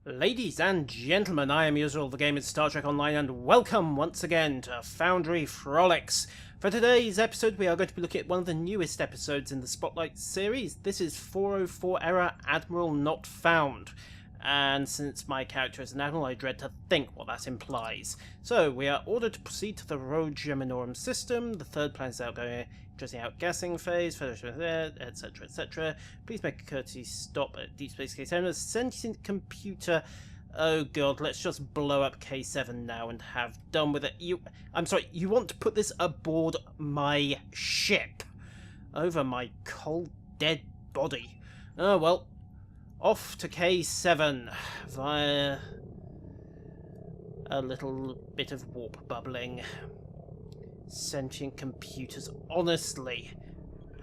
Ladies and gentlemen, I am Yuzurl, the game is Star Trek Online, and welcome once again to Foundry Frolics. For today's episode, we are going to be looking at one of the newest episodes in the Spotlight series. This is 404 Error, Admiral Not Found. And since my character is an Admiral, I dread to think what that implies. So, we are ordered to proceed to the Rho Geminorum system. The third planet is outgoing, just the outgassing phase, etc, etc. Please make a courtesy stop at Deep Space K7. A sentient computer. Oh god, let's just blow up K7 now and have done with it. I'm sorry, you want to put this aboard my ship? Over my cold, dead body. Oh well. Off to K7 via a little bit of warp bubbling. Sentient computers, honestly.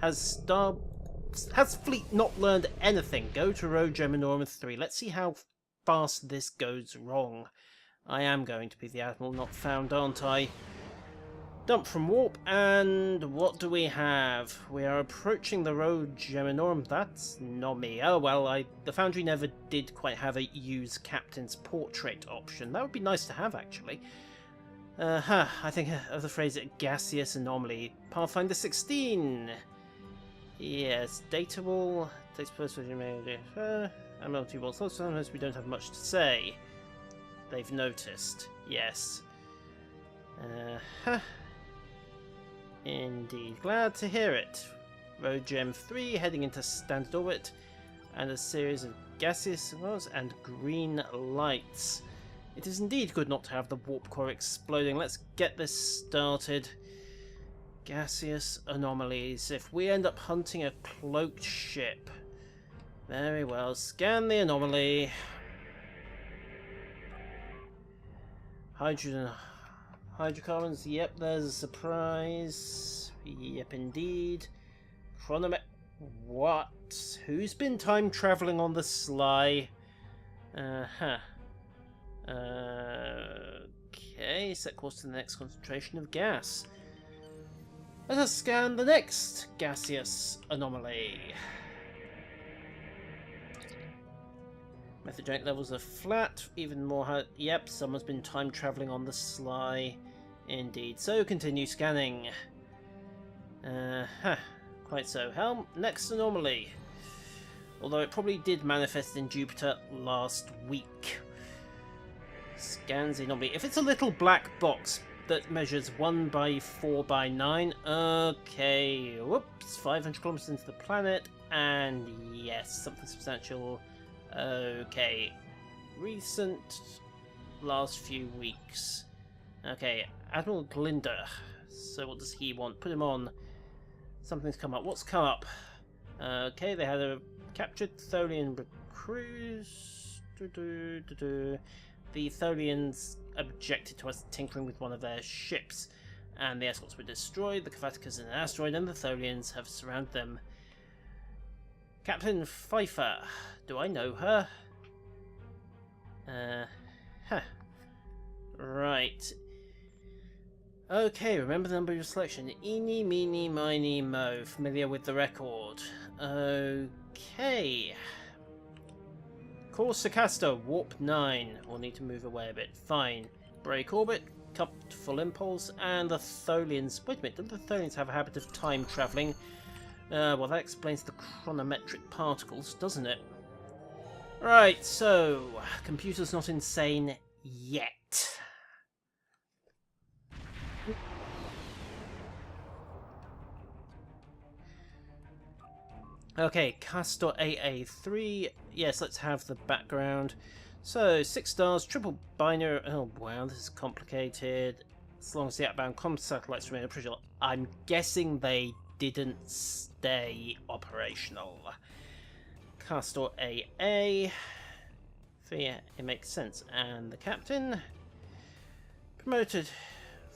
Has Fleet not learned anything? Go to Rho Geminorum 3. Let's see how fast this goes wrong. I am going to be the Admiral Not Found, aren't I? Dump from warp, and what do we have? We are approaching the Rho Geminorum. That's not me. Oh well, the Foundry never did quite have a use captain's portrait option. That would be nice to have, actually. I think of the phrase gaseous anomaly. Pathfinder 16. Yes, datable. Takes place with Admiral so sometimes we don't have much to say. They've noticed. Yes. Indeed. Glad to hear it. Rho Gem 3 heading into standard orbit, and a series of gaseous and green lights. It is indeed good not to have the warp core exploding. Let's get this started. Gaseous anomalies. If we end up hunting a cloaked ship. Very well. Scan the anomaly. Hydrocarbons. Yep, there's a surprise. Yep, indeed. Chronomet. What? Who's been time traveling on the sly? Okay, set course to the next concentration of gas. Let us scan the next gaseous anomaly. Methagenic levels are flat, even more high. Yep, someone's been time traveling on the sly. Indeed. So continue scanning. Quite so. Helm, next anomaly. Although it probably did manifest in Jupiter last week. Scans the anomaly. If it's a little black box that measures 1 by 4 by 9, okay, whoops, 500 kilometers into the planet, and yes, something substantial. Okay, recent, last few weeks. Okay, Admiral Glinda. So what does he want? Put him on. Something's come up. What's come up? Okay, they had a captured Tholian cruise. The Tholians objected to us tinkering with one of their ships, and the escorts were destroyed. The Capitoline is an asteroid, and the Tholians have surrounded them. Captain Pfeiffer. Do I know her? Right. Okay, remember the number of your selection. Eeny, meeny, miny, mo. Familiar with the record. Okay. Course Sacasto, warp 9. We'll need to move away a bit. Fine. Break orbit, cup to full impulse, and the Tholians. Wait a minute, don't the Tholians have a habit of time travelling? Well, that explains the chronometric particles, doesn't it? Right, so, computer's not insane yet. Okay, Castor AA3. Yes, let's have the background. So, 6 stars, triple binary. Oh wow, this is complicated. As long as the outbound comm satellites remain operational. I'm guessing they didn't stay operational. Castor AA. So yeah, it makes sense. And the captain. Promoted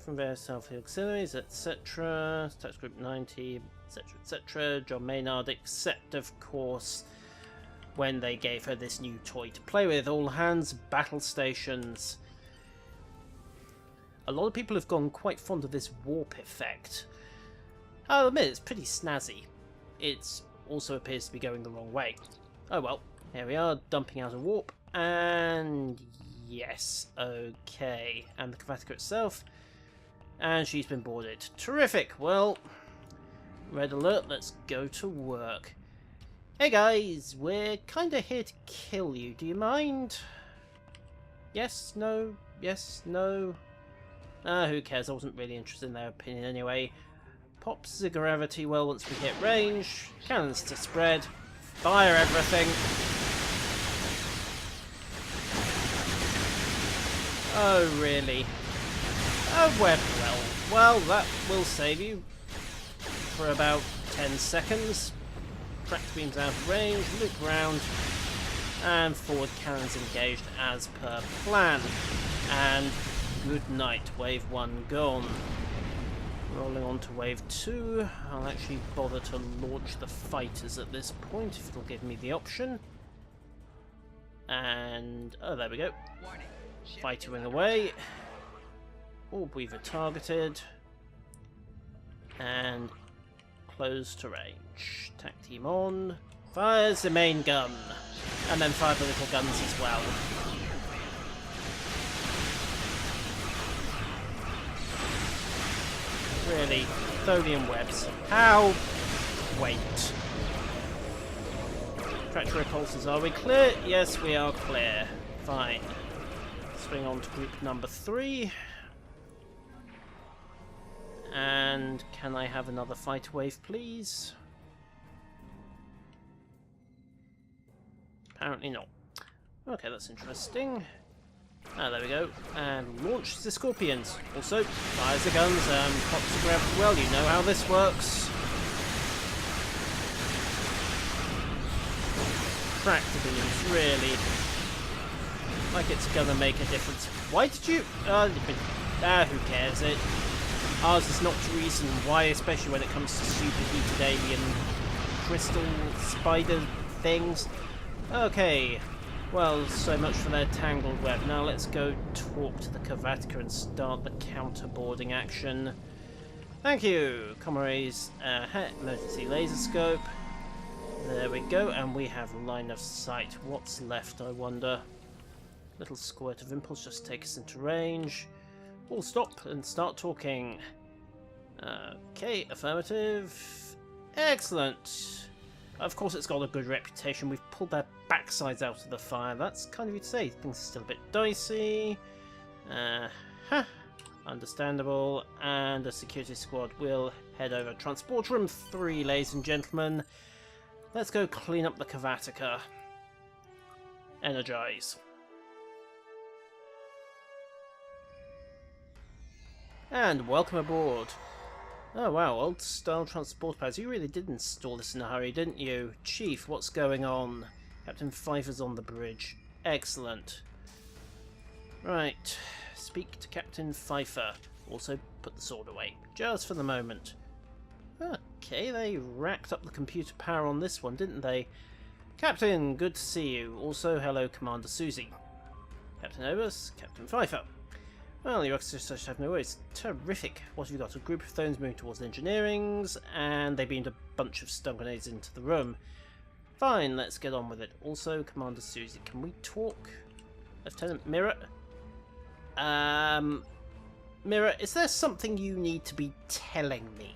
from various self-heal auxiliaries, etc. Tax group 90, etc. John Maynard, except of course when they gave her this new toy to play with. All hands, battle stations. A lot of people have gone quite fond of this warp effect. I'll admit it's pretty snazzy. It also appears to be going the wrong way. Oh well, here we are, dumping out a warp. and yes, okay. And the Cavatica itself, and she's been boarded. Terrific. Well, red alert, let's go to work. Hey guys, we're kinda here to kill you, do you mind? Yes, no, yes, no. Who cares, I wasn't really interested in their opinion anyway. Pop zigguravity, well, once we hit range, cannons to spread, fire everything. Oh, really? Oh, well, that will save you for about 10 seconds. Tracked beams out of range, loop round, and forward cannons engaged as per plan. And good night, wave 1 gone. Rolling on to wave 2. I'll actually bother to launch the fighters at this point if it'll give me the option. And oh, there we go. Fighter wing away. Orb Weaver targeted. And close to range. Tac team on. Fires the main gun. And then fire the little guns as well. Really? Tholian webs. How? Wait. Tractor repulsors, are we clear? Yes, we are clear. Fine. Swing on to group number 3. And can I have another fighter wave, please? Apparently not. Okay, that's interesting. Ah, there we go. And launch the Scorpions. Also, fires the guns and pops the grab. Well, you know how this works. Tractor beams, really. Like it's gonna make a difference. Why did you... who cares? Ours is not to reason why, especially when it comes to superheated alien crystal spider things. Okay. Well, so much for their tangled web. Now let's go talk to the Cavatica and start the counterboarding action. Thank you, comrades. Emergency laser scope. There we go, and we have line of sight. What's left, I wonder? Little squirt of impulse, just take us into range. We'll stop and start talking. Okay, affirmative. Excellent. Of course it's got a good reputation. We've pulled their backsides out of the fire. That's kind of you to say. Things are still a bit dicey. Understandable. And a security squad will head over. Transport room 3, ladies and gentlemen. Let's go clean up the Cavatica. Energize. And welcome aboard. Oh wow, old style transport pads. You really did install this in a hurry, didn't you? Chief, what's going on? Captain Pfeiffer's on the bridge. Excellent. Right, speak to Captain Pfeiffer. Also put the sword away, just for the moment. Okay, they racked up the computer power on this one, didn't they? Captain, good to see you. Also, hello, Commander Susie. Captain Obus, Captain Pfeiffer. Well, your officers have no worries. Terrific. What have you got? A group of Thrones moving towards engineerings, and they beamed a bunch of stun grenades into the room. Fine, let's get on with it. Also, Commander Susie, can we talk? Lieutenant Mirror? Mirror, is there something you need to be telling me?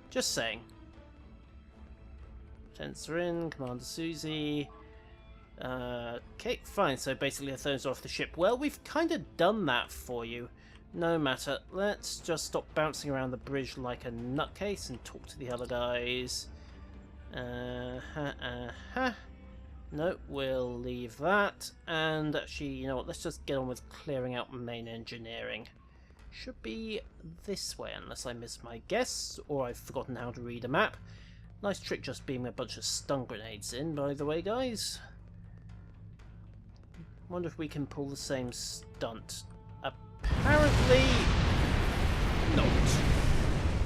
Just saying. Lieutenants are in, Commander Susie... okay, fine, so basically the Thrones are off the ship. Well, we've kind of done that for you. No matter, let's just stop bouncing around the bridge like a nutcase and talk to the other guys. No, we'll leave that. And actually, you know what, let's just get on with clearing out main engineering. Should be this way, unless I missed my guess, or I've forgotten how to read a map. Nice trick just beaming a bunch of stun grenades in, by the way, guys. Wonder if we can pull the same stunt. Apparently not.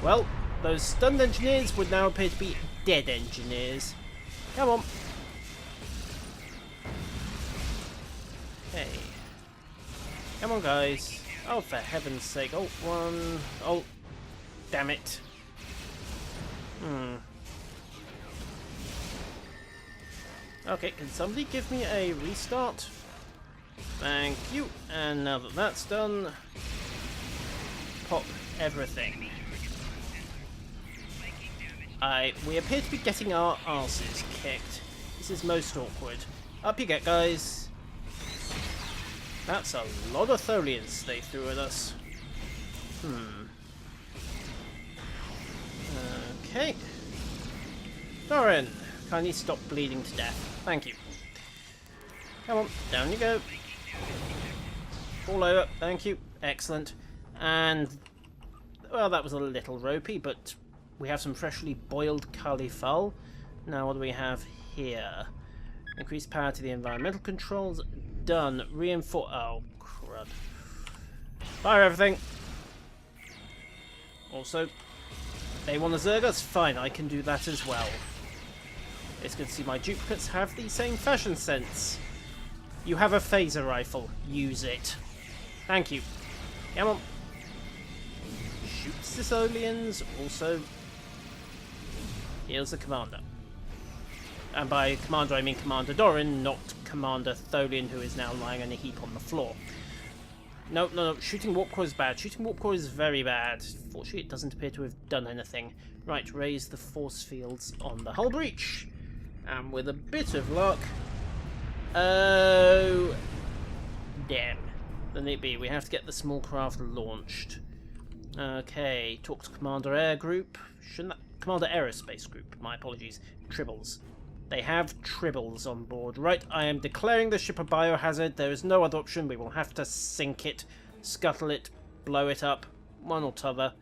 Well, those stunned engineers would now appear to be dead engineers. Come on. Okay. Come on, guys. Oh, for heaven's sake. Oh, one. Oh, damn it. Okay, can somebody give me a restart? Thank you. And now that that's done, pop everything. We appear to be getting our arses kicked. This is most awkward. Up you get, guys. That's a lot of Tholians they threw at us. Okay. Doran, kindly stop bleeding to death. Thank you. Come on, down you go. Fall over. Thank you. Excellent. And, well, that was a little ropey, but we have some freshly boiled Califal. Now, what do we have here? Increase power to the environmental controls. Done. Reinforce. Oh, crud. Fire everything. Also, they want to zerg us? Fine, I can do that as well. It's good to see my duplicates have the same fashion sense. You have a phaser rifle. Use it. Thank you. Come on. Shoot Sicilians. Also, here's the commander. And by commander, I mean Commander Doran, not Commander Tholian, who is now lying in a heap on the floor. No, no, no. Shooting Warp Core is bad. Shooting Warp Core is very bad. Fortunately, it doesn't appear to have done anything. Right, raise the force fields on the hull breach. And with a bit of luck... Oh... damn. Then it be. We have to get the small craft launched. Okay, talk to Commander Air Group. Shouldn't that... Commander Aerospace Group. My apologies. Tribbles. They have tribbles on board. Right, I am declaring the ship a biohazard. There is no other option. We will have to sink it, scuttle it, blow it up. One or t'other.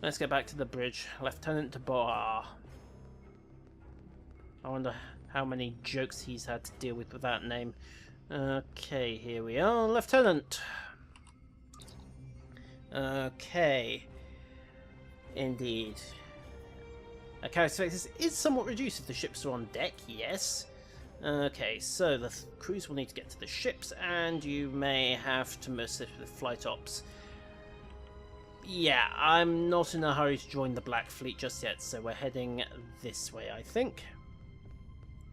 Let's get back to the bridge. Lieutenant de Bois. I wonder how many jokes he's had to deal with that name. Okay, here we are. Lieutenant. Okay. Indeed. Character is somewhat reduced if the ships are on deck, yes. Okay, so the crews will need to get to the ships, and you may have to assist with flight ops. Yeah, I'm not in a hurry to join the Black Fleet just yet, so we're heading this way, I think.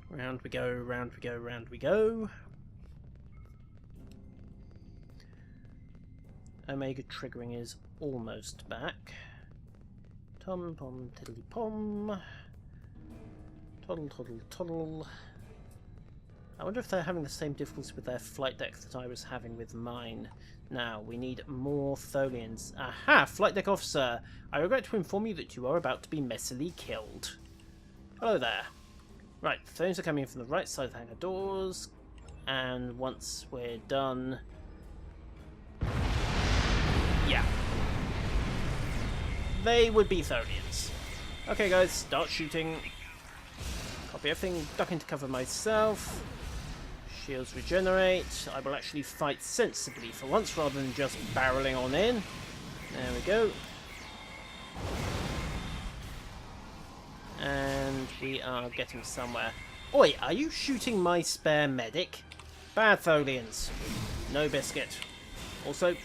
Round we go, round we go, round we go. Omega triggering is almost back. Tom, tom, tiddly pom. Toddle, toddle, toddle. I wonder if they're having the same difficulties with their flight deck that I was having with mine. Now, we need more Tholians. Aha! Flight deck officer! I regret to inform you that you are about to be messily killed. Hello there. Right, the Tholians are coming in from the right side of the hangar doors. And once we're done... yeah. They would be Tholians. Okay guys, start shooting. Copy everything, duck into cover myself. Shields regenerate. I will actually fight sensibly for once rather than just barreling on in. There we go. And we are getting somewhere. Oi, are you shooting my spare medic? Bad Tholians. No biscuit. Also,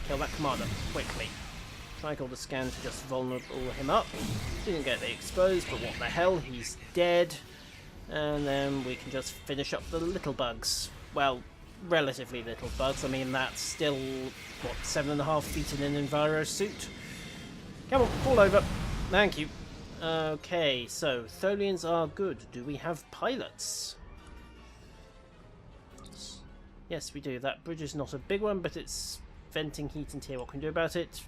kill that commander, quickly. Tried the scan to just vulnerable him up. Didn't get the exposed, but what the hell, he's dead. And then we can just finish up the little bugs. Well, relatively little bugs. I mean, that's still, what, 7.5 feet in an Enviro suit? Come on, fall over. Thank you. Okay, so Tholians are good. Do we have pilots? Yes, we do. That bridge is not a big one, but it's venting heat into here. What can we do about it?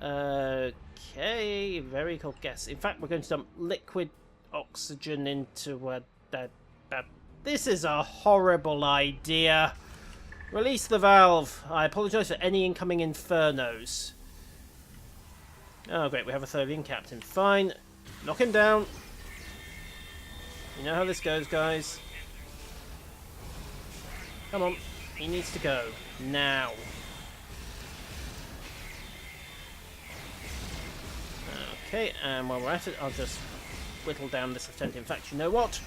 Okay, very cold gas. In fact, we're going to dump liquid oxygen into this is a horrible idea. Release the valve. I apologise for any incoming infernos. Oh, great, we have a Tholian captain. Fine. Knock him down. You know how this goes, guys. Come on. He needs to go. Now. Okay, and while we're at it, I'll just whittle down this lieutenant. In fact, you know what?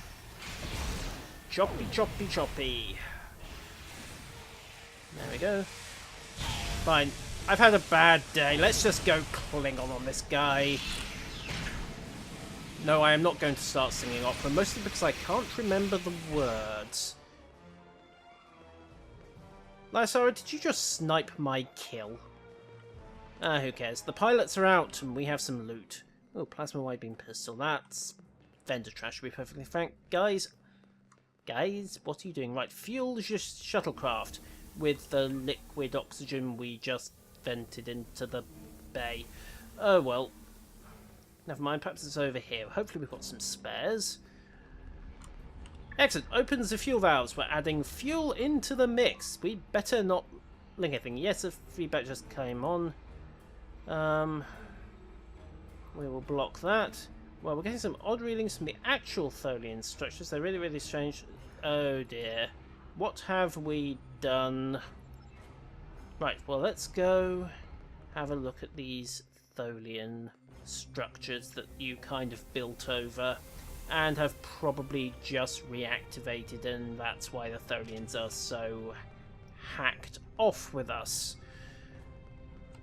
Choppy, choppy, choppy. There we go. Fine. I've had a bad day. Let's just go Klingon on this guy. No, I am not going to start singing opera, mostly because I can't remember the words. Lysara, did you just snipe my kill? Ah, who cares? The pilots are out, and we have some loot. Oh, plasma wide beam pistol. That's vendor trash, to be perfectly frank. Guys, what are you doing? Right, fuel your shuttlecraft with the liquid oxygen we just vented into the bay. Oh, well. Never mind, perhaps it's over here. Hopefully we've got some spares. Excellent. Opens the fuel valves. We're adding fuel into the mix. We better not link anything. Yes, the feedback just came on. We will block that. Well, we're getting some odd readings from the actual Tholian structures. They're really, really strange. Oh dear. What have we done? Right, well, let's go have a look at these Tholian structures that you kind of built over and have probably just reactivated, and that's why the Tholians are so hacked off with us.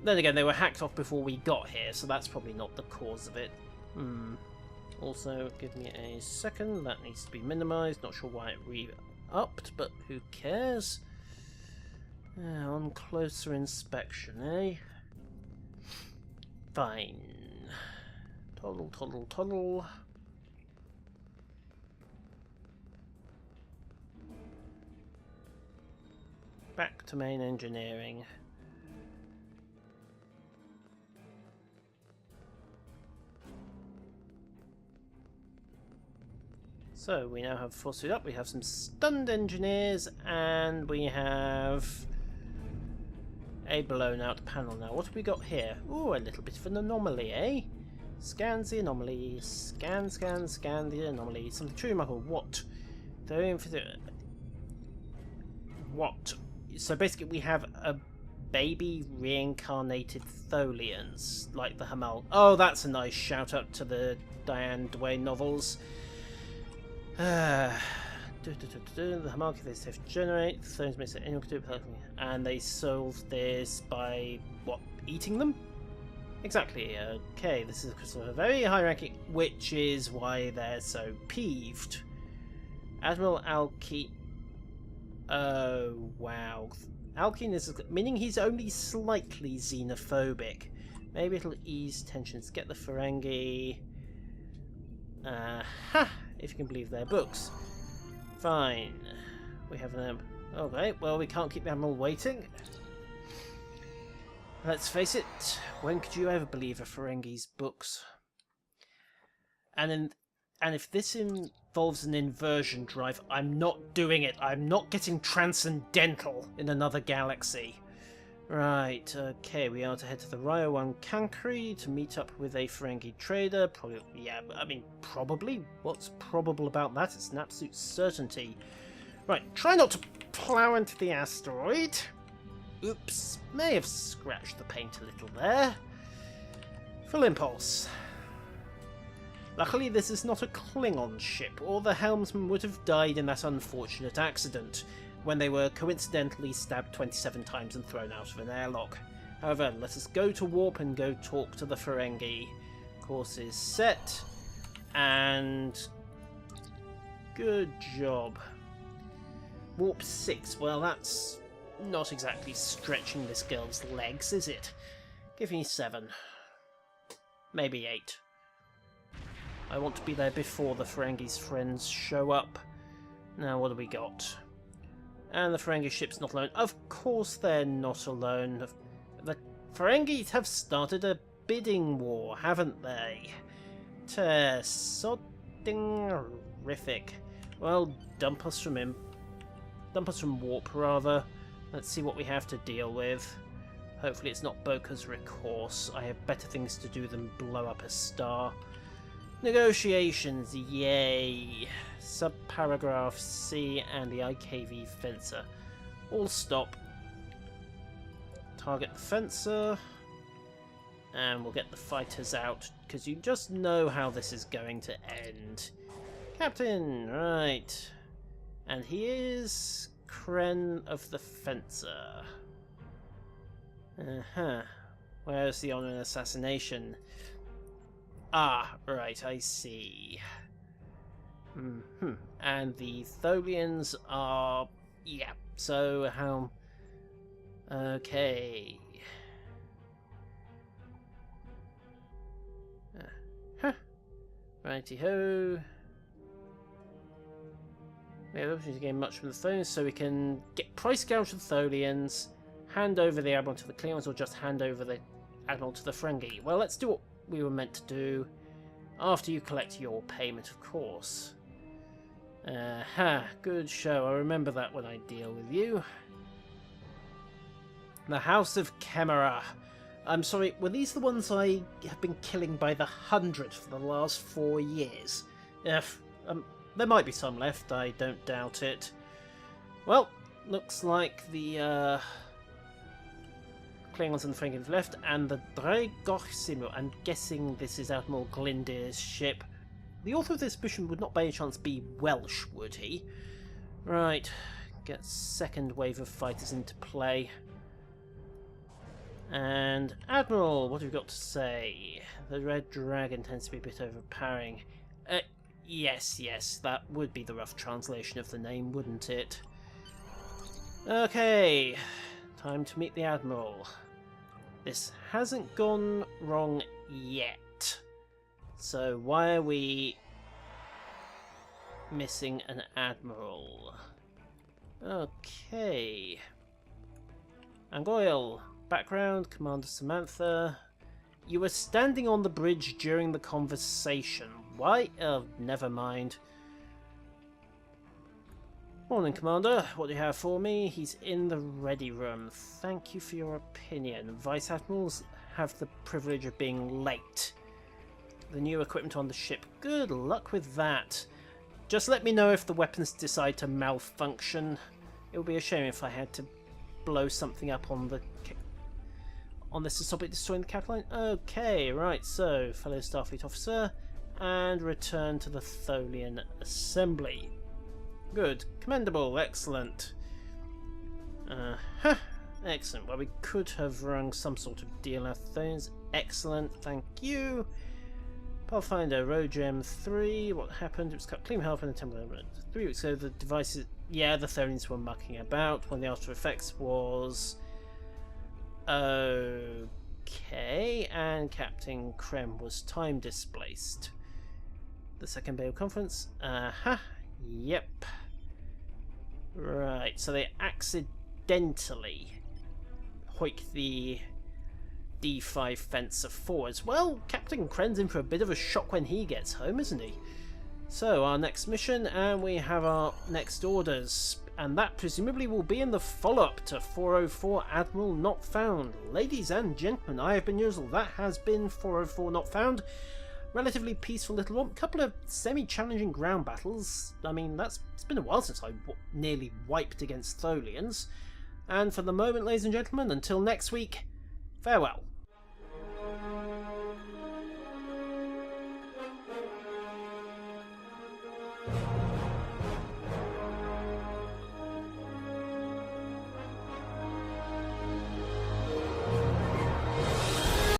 Then again, they were hacked off before we got here, so that's probably not the cause of it. Also, give me a second. That needs to be minimised. Not sure why it re-upped, but who cares? On closer inspection, eh? Fine. Toddle, toddle, toddle. Back to main engineering. So we now have force suit up, we have some stunned engineers, and we have a blown out panel now. What have we got here? Ooh, a little bit of an anomaly, eh? Scans the anomaly, scan the anomaly. Something true, Michael. What? What? So basically we have a baby reincarnated Tholians, like the Hamal. Oh, that's a nice shout out to the Diane Duane novels. The Hamal they safe generate, Tholians makes it anyone can do it perfectly. And they solve this by what? Eating them? Exactly. Okay, this is a very high ranking, which is why they're so peeved. Admiral Alki. Oh wow. Alkene is meaning he's only slightly xenophobic. Maybe it'll ease tensions. Get the Ferengi. If you can believe their books. Fine. We have an okay, well we can't keep the Admiral waiting. Let's face it, when could you ever believe a Ferengi's books? And if this involves an inversion drive, I'm not doing it. I'm not getting transcendental in another galaxy. Right, okay, we are to head to the Ryo 1 Cancri to meet up with a Ferengi trader. Probably, yeah, I mean, probably. What's probable about that? It's an absolute certainty. Right, try not to plough into the asteroid. Oops, may have scratched the paint a little there. Full impulse. Luckily, this is not a Klingon ship, or the helmsman would have died in that unfortunate accident, when they were coincidentally stabbed 27 times and thrown out of an airlock. However, let us go to warp and go talk to the Ferengi. Course is set, and good job. Warp 6, well that's not exactly stretching this girl's legs, is it? Give me 7. Maybe 8. I want to be there before the Ferengi's friends show up. Now, what do we got? And the Ferengi ship's not alone. Of course they're not alone. The Ferengis have started a bidding war, haven't they? Sodding-rific. Well, dump us from warp, rather. Let's see what we have to deal with. Hopefully it's not Boca's recourse. I have better things to do than blow up a star. Negotiations, yay. Subparagraph C and the IKV fencer. All stop. Target the fencer. And we'll get the fighters out, because you just know how this is going to end. Captain, right. And he is Kren of the Fencer. Where's the honor and assassination? Ah, right, I see. And the Tholians are... yeah, so how... okay. Righty-ho. We have the opportunity to gain much from the Tholians, so we can get price gouge to the Tholians, hand over the Admiral to the Klingons, or just hand over the Admiral to the Ferengi. Well, let's do what we were meant to do, after you collect your payment, of course. Good show. I remember that when I deal with you. The House of Chimera. I'm sorry, were these the ones I have been killing by the 100 for the last 4 years? There might be some left, I don't doubt it. Well, looks like the Klingons and the Ferengi have left, and the Dragochsimu. I'm guessing this is Admiral Glindir's ship. The author of this mission would not by any chance be Welsh, would he? Right, get second wave of fighters into play. And Admiral, what have you got to say? The Red Dragon tends to be a bit overpowering. Yes, that would be the rough translation of the name, wouldn't it? Okay, time to meet the Admiral. This hasn't gone wrong yet. So why are we missing an Admiral? Okay. Angoil. Background, Commander Samantha. You were standing on the bridge during the conversation. Why? Oh, never mind. Morning, Commander. What do you have for me? He's in the ready room. Thank you for your opinion. Vice Admirals have the privilege of being late. The new equipment on the ship. Good luck with that. Just let me know if the weapons decide to malfunction. It would be a shame if I had to blow something up on this to stop it destroying the Capitoline. Okay, right, so fellow Starfleet officer, and return to the Tholian assembly. Good, commendable, excellent. Excellent. Well, we could have rung some sort of deal out of Tholians. Excellent, thank you. Pathfinder, Rogem 3, what happened? It was cut clean health in the temple. 3 weeks ago, the devices... yeah, the Tholians were mucking about when the after effects was... okay, and Captain Krem was time displaced. The second Bale Conference. Yep. Right, so they accidentally hoik the D5 fencer forwards. Well, Captain Krem's in for a bit of a shock when he gets home, isn't he? So, our next mission, and we have our next orders. And that presumably will be in the follow-up to 404 Admiral Not Found. Ladies and gentlemen, I have been Usual. That has been 404 Not Found. Relatively peaceful little one. Couple of semi-challenging ground battles. I mean, it's been a while since I nearly wiped against Tholians. And for the moment, ladies and gentlemen, until next week, farewell.